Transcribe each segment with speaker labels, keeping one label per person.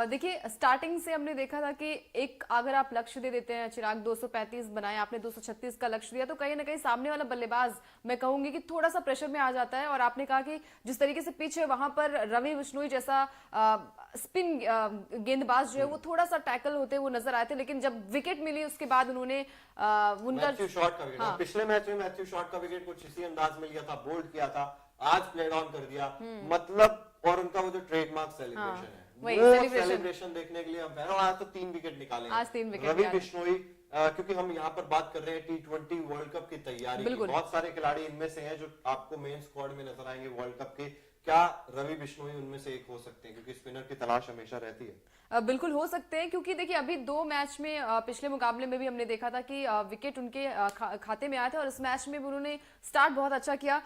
Speaker 1: देखिए स्टार्टिंग से हमने देखा था कि एक अगर आप लक्ष्य दे देते हैं, चिराग 235 बनाए, आपने 236 का लक्ष्य दिया, तो कहीं ना कहीं सामने वाला बल्लेबाज मैं कहूंगी कि थोड़ा सा प्रेशर में आ जाता है। और आपने कहा कि जिस तरीके से पिच है वहां पर रवि बिश्नोई जैसा स्पिन गेंदबाज जो है वो थोड़ा सा टैकल होते हुए नजर आए थे, लेकिन जब विकेट मिली उसके बाद उन्होंने उनका
Speaker 2: मैथ्यू शॉट का विकेट,
Speaker 1: हाँ,
Speaker 2: पिछले मैच में मैथ्यू शॉट का विकेट कुछ इसी अंदाज में लिया था, बोल्ड किया था, आज प्ले ऑन कर दिया। मतलब और उनका वो जो ट्रेडमार्क सेलिब्रेशन है,
Speaker 1: वही
Speaker 2: वो
Speaker 1: सेलिब्रेशन
Speaker 2: सेलिब्रेशन देखने के लिए हम और आज तो 3 विकेट निकाले हैं।
Speaker 1: आज 3 विकेट
Speaker 2: रवि
Speaker 1: निकाले।
Speaker 2: बिश्नोई क्योंकि हम यहाँ पर बात कर रहे हैं T20 वर्ल्ड कप की तैयारी की, बहुत सारे खिलाड़ी इनमें से हैं जो आपको मेन स्क्वाड में नजर आएंगे वर्ल्ड कप के। क्या रवि बिश्नोई उनमें से एक हो सकते हैं, क्योंकि स्पिनर की तलाश हमेशा रहती है?
Speaker 1: बिल्कुल हो सकते हैं, क्योंकि देखिए अभी 2 मैच में पिछले मुकाबले में भी हमने देखा था कि विकेट उनके खाते में आया था, और इस मैच में भी उन्होंने स्टार्ट बहुत अच्छा किया,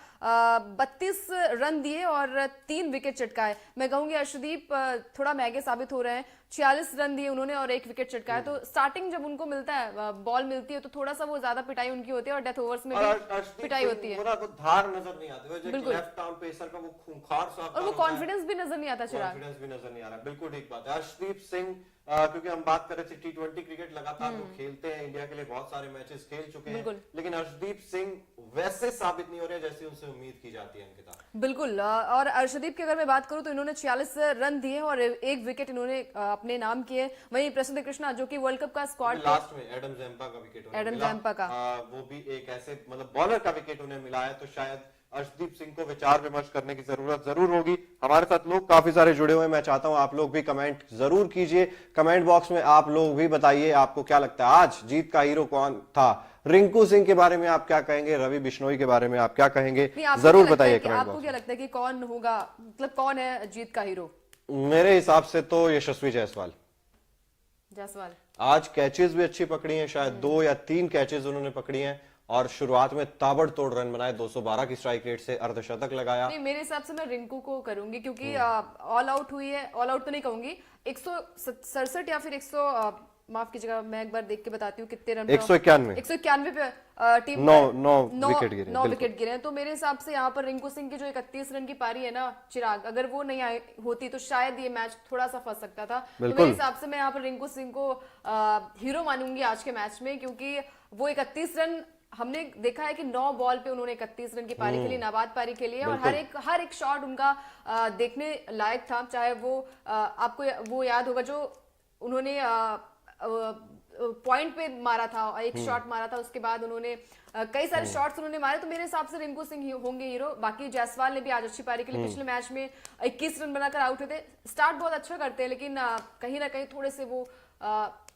Speaker 1: 32 रन दिए और 3 विकेट चटकाए। मैं कहूंगी अर्शदीप थोड़ा महंगे साबित हो रहे हैं, 46 रन दिए उन्होंने और 1 विकेट चटकाया। तो स्टार्टिंग जब उनको मिलता है, बॉल मिलती है, तो थोड़ा सा वो ज्यादा पिटाई उनकी होती है और डेथ ओवर्स में भी पिटाई होती है।
Speaker 2: धार नजर नहीं आती,
Speaker 1: बिल्कुल,
Speaker 2: लेफ्ट आर्म पेसर का वो खूंखार सा,
Speaker 1: और वो कॉन्फिडेंस भी नजर नहीं आता चिराग,
Speaker 2: कॉन्फिडेंस भी नजर नहीं आ रहा। बिल्कुल ठीक बात है। अर्शदीप सिंह क्योंकि हम बात कर रहे थे T20 क्रिकेट लगातार वो खेलते हैं, इंडिया के लिए बहुत सारे मैचेस खेल चुके हैं, लेकिन अर्शदीप सिंह वैसे साबित नहीं हो रहे जैसे उनसे उम्मीद की जाती है अंकिता।
Speaker 1: बिल्कुल, और अर्शदीप की अगर मैं बात करूं तो इन्होंने 46 रन दिए और 1 विकेट इन्होंने अपने नाम किए। वहीं प्रसिद्ध कृष्णा जो कि वर्ल्ड कप का स्क्वाड
Speaker 2: लास्ट में एडम जैम्पा का विकेट,
Speaker 1: एडम जैम्पा का
Speaker 2: वो भी एक ऐसे मतलब बॉलर का विकेट उन्हें मिला है, तो शायद अर्शदीप सिंह को विचार विमर्श करने की जरूरत जरूर होगी। हमारे साथ लोग काफी सारे जुड़े हुए हैं, मैं चाहता हूं आप लोग भी कमेंट जरूर कीजिए। कमेंट बॉक्स में आप लोग भी बताइए आपको क्या लगता है आज जीत का हीरो कौन था। रिंकू सिंह के बारे में आप क्या कहेंगे, रवि बिश्नोई के बारे में आप क्या कहेंगे, जरूर बताइए कमेंट बॉक्स में।
Speaker 1: आपको क्या लगता है कि कौन होगा, मतलब कौन है जीत का हीरो?
Speaker 2: मेरे हिसाब से तो यशस्वी जायसवाल। आज कैचेस भी अच्छी पकड़ी हैं, शायद 2 या 3 कैचेस उन्होंने पकड़ी हैं, और शुरुआत में ताबड़तोड़ रन बनाए, 212 की स्ट्राइक रेट से अर्धशतक लगाया।
Speaker 1: नहीं, मेरे हिसाब से मैं रिंकू को करूंगी, क्योंकि ऑल आउट हुई है, ऑल आउट तो नहीं कहूंगी, 167 या फिर 100 माफ कीजिएगा, मैं एक बार देख के बताती हूँ कितने रन, 191 पे टीम 9 विकेट गिरे हैं। तो मेरे हिसाब से यहाँ पर रिंकू सिंह की जो 31 रन की पारी है ना चिराग, अगर वो नहीं आई होती तो शायद ये मैच थोड़ा सा फंस सकता था। तो मेरे हिसाब से मैं यहाँ पर रिंकू सिंह को हीरो मानूंगी आज के मैच में, क्योंकि वो 31 रन हमने देखा है कि 9 बॉल पे उन्होंने 31 रन की पारी खेली, नाबाद पारी खेली है, और हर एक शॉट उनका देखने लायक था। चाहे वो आपको वो याद होगा जो उन्होंने पॉइंट पे मारा था, एक शॉट मारा था, उसके बाद उन्होंने कई सारे शॉट्स उन्होंने मारे। तो मेरे हिसाब से रिंकू सिंह होंगे हीरो। बाकी जायसवाल ने भी आज अच्छी पारी खेली, पिछले मैच में 21 रन बनाकर आउट हुए थे। स्टार्ट बहुत अच्छा करते हैं, लेकिन कहीं ना कहीं थोड़े से वो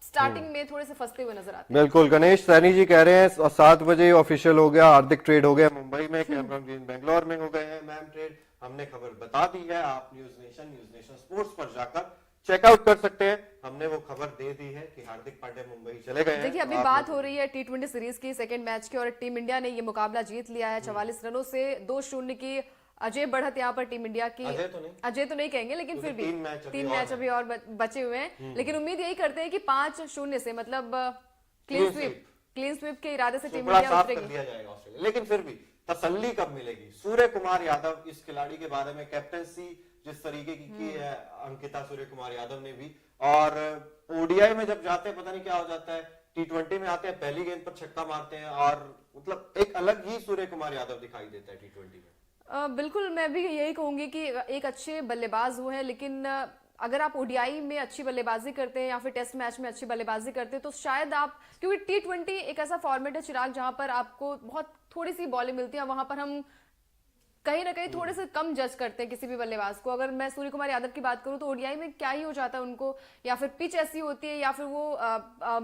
Speaker 1: स्टार्टिंग में थोड़े से फंसते हुए नजर आते हैं।
Speaker 2: बिल्कुल, गणेश सैनी जी कह रहे हैं 7 बजे ऑफिशियल हो गया, हार्दिक ट्रेड हो गया मुंबई में, कैमरन ग्रीन बेंगलोर में हो गए हैं मैम ट्रेड। हमने खबर बता दी है, आप न्यूज नेशन स्पोर्ट्स पर जाकर चेकआउट कर सकते हैं। हमने वो खबर दे दी है कि हार्दिक पांड्या मुंबई चले गए हैं।
Speaker 1: देखिए अभी बात हो रही है T20 सीरीज की सेकंड मैच की, और टीम इंडिया ने ये मुकाबला जीत लिया है 44 रनों से, 2-0 की अजय बढ़त यहाँ पर टीम इंडिया की। अजय तो नहीं कहेंगे, लेकिन फिर भी 3 मैच अभी और बचे हुए हैं, लेकिन उम्मीद यही करते हैं कि 5-0 से मतलब क्लीन स्वीप के इरादे से टीम इंडिया
Speaker 2: उतरेगी। लेकिन फिर भी तसल्ली कब मिलेगी? सूर्य कुमार यादव इस खिलाड़ी के बारे में कैप्टनसी जिस तरीके की है अंकिता, सूर्य कुमार यादव ने भी, और ओडीआई में जब जाते हैं पता नहीं क्या हो जाता है, T20 में आते हैं पहली गेंद पर छक्का मारते हैं, और मतलब एक अलग ही सूर्य कुमार यादव दिखाई देता है T20 में।
Speaker 1: बिल्कुल, मैं भी यही कहूंगी कि एक अच्छे बल्लेबाज वो है, लेकिन अगर आप ओडीआई में अच्छी बल्लेबाजी करते हैं या फिर टेस्ट मैच में अच्छी बल्लेबाजी करते हैं तो शायद आप, क्योंकि T20 एक ऐसा फॉर्मेट है चिराग जहां पर आपको बहुत थोड़ी सी बॉलें मिलती है, वहां पर हम कहीं ना कहीं थोड़े से कम जज करते हैं किसी भी बल्लेबाज को। अगर मैं सूर्य कुमार यादव की बात करूं तो ओडीआई में क्या ही हो जाता है उनको, या फिर पिच ऐसी होती है, या फिर वो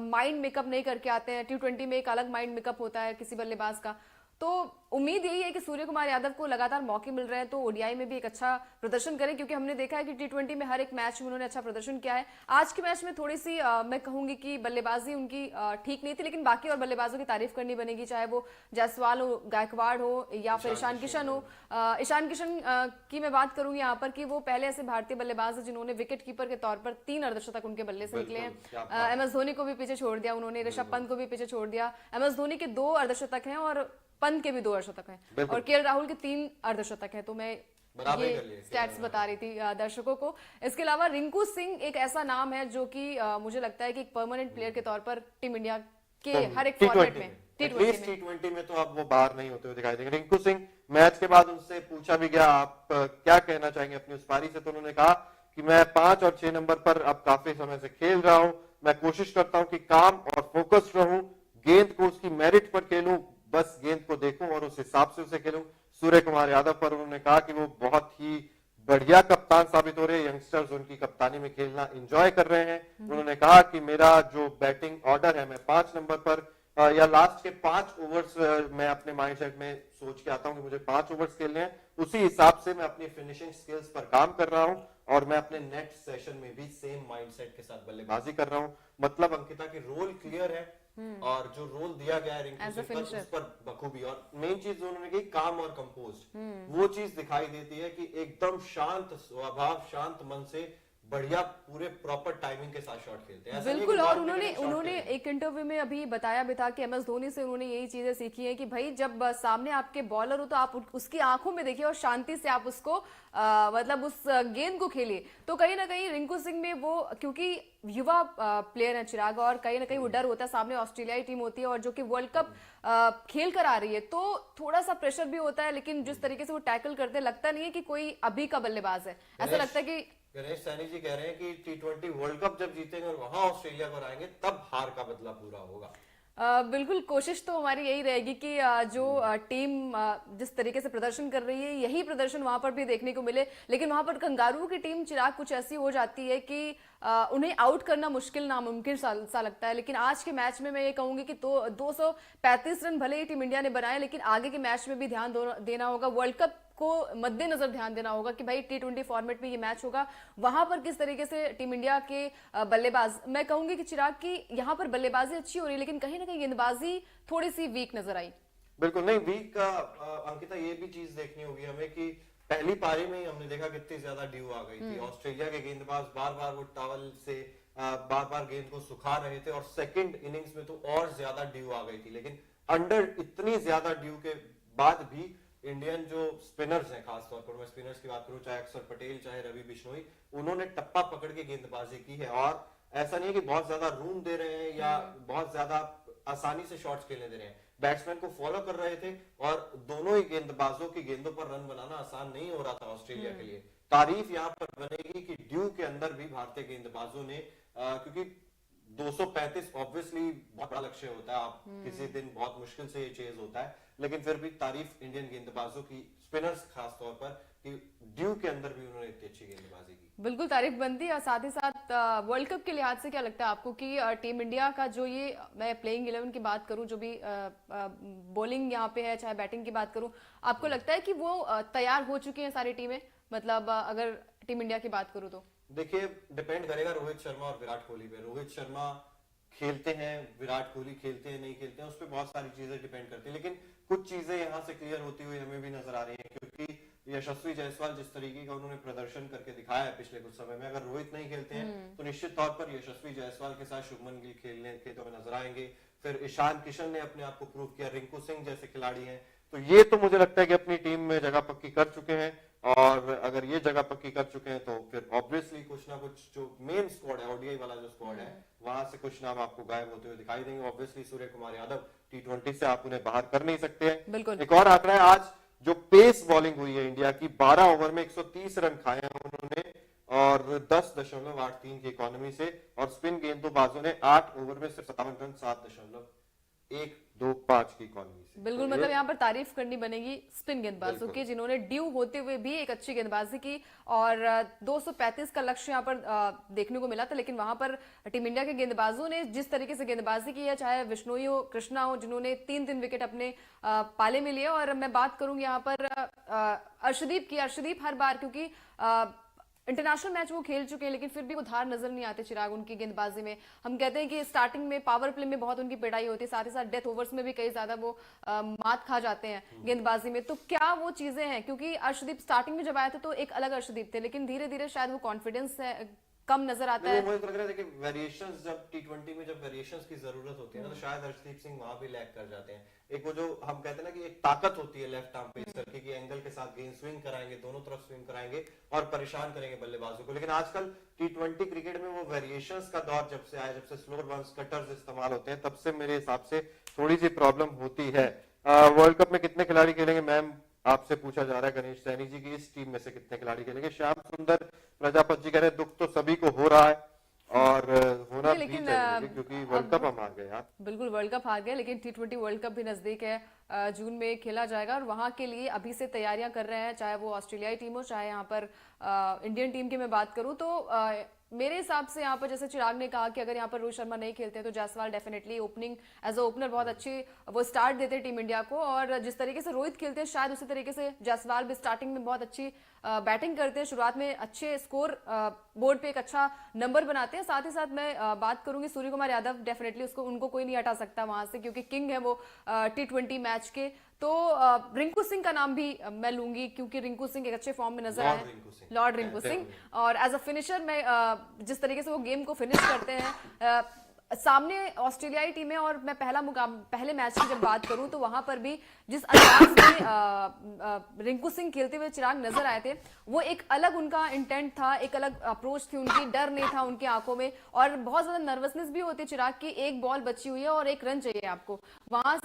Speaker 1: माइंड मेकअप नहीं करके आते हैं। T20 में एक अलग माइंड मेकअप होता है किसी बल्लेबाज का। तो उम्मीद यही है कि सूर्य कुमार यादव को लगातार मौके मिल रहे हैं तो ओडीआई में भी एक अच्छा प्रदर्शन करें, क्योंकि हमने देखा है कि T20 में हर एक मैच में उन्होंने अच्छा प्रदर्शन किया है। आज के मैच में थोड़ी सी मैं कहूंगी कि बल्लेबाजी उनकी ठीक नहीं थी, लेकिन बाकी और बल्लेबाजों की तारीफ करनी बनेगी, चाहे वो जायसवाल हो, गायकवाड़ हो, या फिर ईशान किशन हो। ईशान किशन की मैं बात करूंगी यहाँ पर कि वो पहले ऐसे भारतीय बल्लेबाज है जिन्होंने विकेट कीपर के तौर पर 3 अर्धशतक उनके बल्ले से निकले हैं। MS धोनी को भी पीछे छोड़ दिया उन्होंने, ऋषभ पंत को भी पीछे छोड़ दिया। MS धोनी के 2 अर्धशतक हैं और पंत के भी 2 अर्धशतक हैं, और KL राहुल के 3 अर्धशतक हैं। तो मैं
Speaker 2: बराबर
Speaker 1: ये
Speaker 2: कर लिए
Speaker 1: स्टैट्स बता रही थी दर्शकों को। इसके अलावा रिंकू सिंह एक ऐसा नाम है जो कि मुझे लगता है कि एक परमानेंट प्लेयर के तौर पर टीम इंडिया के हर एक फॉर्मेट में, T20 में
Speaker 2: T20 में तो अब वो बाहर नहीं होते हुए दिखाई देंगे। रिंकू सिंह, मैच के बाद उनसे पूछा भी गया आप क्या कहना चाहेंगे अपनी उस पारी से, तो उन्होंने कहा कि मैं 5 और 6 नंबर पर अब काफी समय से खेल रहा हूं, मैं कोशिश करता हूं कि काम और फोकस्ड रहूं, गेंद को उसकी मेरिट पर खेलूं, बस गेंद को देखूं और उस हिसाब से उसे खेलूं। सूर्य कुमार यादव पर उन्होंने कहा कि वो बहुत ही बढ़िया कप्तान साबित हो रहे हैं, यंगस्टर्स उनकी कप्तानी में खेलना एंजॉय कर रहे हैं। उन्होंने कहा कि मेरा जो बैटिंग ऑर्डर है, मैं 5 नंबर पर या लास्ट के 5 ओवर्स मैं अपने माइंडसेट में सोच के आता हूं कि मुझे 5 ओवर्स खेलने हैं, उसी हिसाब से मैं अपनी फिनिशिंग स्किल्स पर काम कर रहा हूं और मैं अपने नेक्स्ट सेशन में भी सेम माइंडसेट के साथ बल्लेबाजी कर रहा हूं। मतलब अंकिता की रोल क्लियर है और जो रोल दिया गया है रिंकू सिंह पर, उस पर बखूबी, और मेन चीज जो उन्होंने कही काम और कंपोज, वो चीज दिखाई देती है कि एकदम शांत स्वभाव, शांत मन से बढ़िया पूरे प्रॉपर टाइमिंग के साथ शॉट खेलते हैं।
Speaker 1: बिल्कुल। और उन्होंने एक इंटरव्यू में अभी बताया भी था कि एम एस धोनी से उन्होंने यही चीजें सीखी हैं कि भाई जब सामने आपके बॉलर हो तो आप उसकी आंखों में देखिए और शांति से आप उसको मतलब उस गेंद को खेलिए। तो कहीं ना कहीं रिंकू सिंह में वो, क्योंकि युवा प्लेयर है चिराग, और कहीं ना कहीं वो डर होता है, सामने ऑस्ट्रेलियाई टीम होती है और जो कि वर्ल्ड कप खेल कर आ रही है, तो थोड़ा सा प्रेशर भी होता है, लेकिन जिस तरीके से वो टैकल करते हैं लगता नहीं है कि कोई अभी का बल्लेबाज है। ऐसा लगता है कि
Speaker 2: गणेश सैनी जी कह रहे हैं कि T20 वर्ल्ड कप जब जीतेंगे और वहां ऑस्ट्रेलिया को हराएंगे तब हार का बदला पूरा होगा।
Speaker 1: बिल्कुल, कोशिश तो हमारी यही रहेगी कि जो टीम जिस तरीके से प्रदर्शन कर रही है यही प्रदर्शन वहां पर भी देखने को मिले। लेकिन वहां पर कंगारुओं की टीम चिराग कुछ ऐसी हो जाती है कि उन्हें आउट करना मुश्किल नामुमकिन सा लगता है। लेकिन आज के मैच में मैं ये कहूंगी कि 235 रन भले ही टीम इंडिया ने बनाए, लेकिन आगे के मैच में भी ध्यान देना होगा, वर्ल्ड कप को मद्देनजर ध्यान देना होगा कि भाई T20 फॉर्मेट में ये मैच होगा, वहां पर किस तरीके से टीम इंडिया के बल्लेबाज, मैं कहूंगी कि चिराग की यहाँ पर बल्लेबाजी अच्छी हो रही है लेकिन कहीं ना कहीं गेंदबाजी थोड़ी सी वीक नजर आई।
Speaker 2: बिल्कुल नहीं वीक का अंकिता ये भी चीज देखनी होगी हमें कि पहली पारी में ही हमने देखा कितनी ज्यादा ड्यू आ गई थी। ऑस्ट्रेलिया के गेंदबाज बार बार वो टॉवल से बार बार गेंद को सुखा रहे थे और सेकंड इनिंग्स में तो और ज्यादा ड्यू आ गई थी। लेकिन अंडर इतनी ज्यादा ड्यू के बाद भी इंडियन जो स्पिनर्स हैं, खासतौर पर मैं स्पिनर्स की बात करूं, चाहे अक्षर पटेल चाहे रवि बिश्नोई, उन्होंने टप्पा पकड़ के गेंदबाजी की है। और ऐसा नहीं है कि बहुत ज्यादा रूम दे रहे हैं या बहुत ज्यादा आसानी से शॉट्स खेलने दे रहे हैं, बैट्समैन को फॉलो कर रहे थे और दोनों ही गेंदबाजों की गेंदों पर रन बनाना आसान नहीं हो रहा था ऑस्ट्रेलिया के लिए। तारीफ यहाँ पर बनेगी कि ड्यू के अंदर भी भारतीय गेंदबाजों ने क्योंकि 235 ऑब्वियसली बहुत बड़ा लक्ष्य होता है, आप किसी दिन बहुत मुश्किल से ये चेज होता है, लेकिन फिर भी तारीफ इंडियन गेंदबाजों की, स्पिनर्स खास तौर पर, कि ड्यू के अंदर भी उन्होंने इतनी अच्छी गेंदबाजी की।
Speaker 1: बिल्कुल तारीफ बनती है। और साथ ही साथ वर्ल्ड कप के लिहाज से क्या लगता है आपको कि टीम इंडिया का जो ये, मैं प्लेइंग 11 की बात करूं, जो भी बॉलिंग यहाँ पे है चाहे बैटिंग की बात करूं, आपको लगता है कि वो तैयार हो चुकी हैं सारी टीमें? मतलब अगर टीम इंडिया की बात करूं तो
Speaker 2: देखिए डिपेंड करेगा रोहित शर्मा और विराट कोहली पे। रोहित शर्मा खेलते हैं, विराट कोहली खेलते हैं नहीं खेलते हैं, उस पर बहुत सारी चीजें डिपेंड करती हैं। लेकिन कुछ चीजें यहाँ से क्लियर होती हुई हमें भी नजर आ रही हैं, क्योंकि यशस्वी जायसवाल जिस तरीके का उन्होंने प्रदर्शन करके दिखाया है पिछले कुछ समय में, अगर रोहित नहीं खेलते हैं तो निश्चित तौर पर यशस्वी जायसवाल के साथ शुभमन गिल खेलने के तो नजर आएंगे। फिर ईशान किशन ने अपने आप को प्रूव किया, रिंकू सिंह जैसे खिलाड़ी हैं, तो ये तो मुझे लगता है कि अपनी टीम में जगह पक्की कर चुके हैं। और अगर ये जगह पक्की कर चुके हैं तो फिर ऑब्वियसली कुछ ना कुछ जो मेन स्क्वाड है, ओडीआई वाला जो स्क्वाड है, वहां से कुछ नाम आपको गायब होते हुए दिखाई देंगे। ऑब्वियसली सूर्य कुमार यादव T20 से आप उन्हें बाहर कर नहीं सकते हैं। एक और आंकड़ा है, आज जो पेस बॉलिंग हुई है इंडिया की, 12 ओवर में 130 रन खाए हैं उन्होंने और 10.83 की इकोनॉमी से, और स्पिन गेंदबाजों ने 8 ओवर में सिर्फ 57 रन 7.125 की इकोनॉमी से।
Speaker 1: बिल्कुल, मतलब यहाँ पर तारीफ करनी बनेगी स्पिन गेंदबाजों की, जिन्होंने ड्यू होते हुए भी एक अच्छी गेंदबाजी की और 235 का लक्ष्य यहाँ पर देखने को मिला था। लेकिन वहां पर टीम इंडिया के गेंदबाजों ने जिस तरीके से गेंदबाजी की है, चाहे बिश्नोई हो, कृष्णा हो, जिन्होंने 3 विकेट अपने पाले में लिए। और मैं बात करूंगी यहाँ पर अर्शदीप की। अर्शदीप हर बार, क्योंकि इंटरनेशनल मैच वो खेल चुके हैं लेकिन फिर भी वो धार नजर नहीं आते चिराग उनकी गेंदबाजी में। हम कहते हैं कि स्टार्टिंग में पावर प्ले में बहुत उनकी पिटाई होती है, साथ ही साथ डेथ ओवर्स में भी कई ज्यादा वो मात खा जाते हैं गेंदबाजी में। तो क्या वो चीजें हैं? क्योंकि अर्शदीप स्टार्टिंग में जब आए थे तो एक अलग अर्शदीप थे, लेकिन धीरे धीरे शायद वो कॉन्फिडेंस कम नजर आता है।
Speaker 2: मुझे तो लग रहा है कि वेरिएशंस जब टी20 में जब वेरिएशंस की जरूरत होती है ना, तो शायद अर्शदीप सिंह वहां भी लैग कर जाते हैं। एक वो जो हम कहते हैं ना कि एक ताकत होती है लेफ्ट आर्म पेस करके कि एंगल के साथ गेंद स्विंग कराएंगे, दोनों तरफ स्विंग कराएंगे और परेशान करेंगे बल्लेबाजों को। लेकिन आजकल टी20 क्रिकेट में वो वेरिएशंस का दौर जब से आया, जब से स्लोअर बॉल्स कटर्स इस्तेमाल होते हैं, तब से मेरे हिसाब से थोड़ी सी प्रॉब्लम होती है। वर्ल्ड कप में कितने खिलाड़ी खेलेंगे मैम, आपसे पूछा जा रहा है गणेश सैनी जी की इस टीम में से कितने खिलाड़ी खेलेंगे। श्याम सुंदर प्रजापति जी कह रहे हैं दुख तो सभी को हो रहा है और होना भी
Speaker 1: लेकिन
Speaker 2: चाहिए क्योंकि वर्ल्ड कप हम हार गए यार।
Speaker 1: बिल्कुल वर्ल्ड कप हार गए, लेकिन टी20 वर्ल्ड कप भी नजदीक है, जून में खेला जाएगा और वहां के लिए अभी से तैयारियां कर रहे हैं, चाहे वो ऑस्ट्रेलियाई टीम हो चाहे यहाँ पर इंडियन टीम की मैं बात करूं तो मेरे हिसाब से यहाँ पर जैसे चिराग ने कहा कि अगर यहाँ पर रोहित शर्मा नहीं खेलते हैं तो Jaiswal definitely opening as a opener बहुत अच्छी वो स्टार्ट देते हैं टीम इंडिया को, और जिस तरीके से रोहित खेलते हैं शायद उसी तरीके से जायसवाल भी स्टार्टिंग में बहुत अच्छी बैटिंग करते हैं, शुरुआत में अच्छे स्कोर बोर्ड पे एक अच्छा नंबर बनाते हैं। साथ ही साथ मैं बात करूंगी सूर्य कुमार यादव, डेफिनेटली उनको कोई नहीं हटा सकता वहां से क्योंकि किंग है वो टी20 मैच के। तो रिंकू सिंह का नाम भी मैं लूंगी क्योंकि रिंकू सिंह एक अच्छे फॉर्म में नजर आए, लॉर्ड रिंकू सिंह, और एज अ फिनिशर मैं जिस तरीके से वो गेम को फिनिश करते हैं सामने ऑस्ट्रेलियाई टीम है, और मैं पहले मैच की जब बात करूं तो वहां पर भी जिस अंदाज में रिंकू सिंह खेलते हुए चिराग नजर आए थे वो एक अलग उनका इंटेंट था, एक अलग अप्रोच थी उनकी, डर नहीं था उनकी आंखों में और बहुत ज्यादा नर्वसनेस भी होती है चिराग की, एक बॉल बची हुई है और एक रन चाहिए आपको, वहां से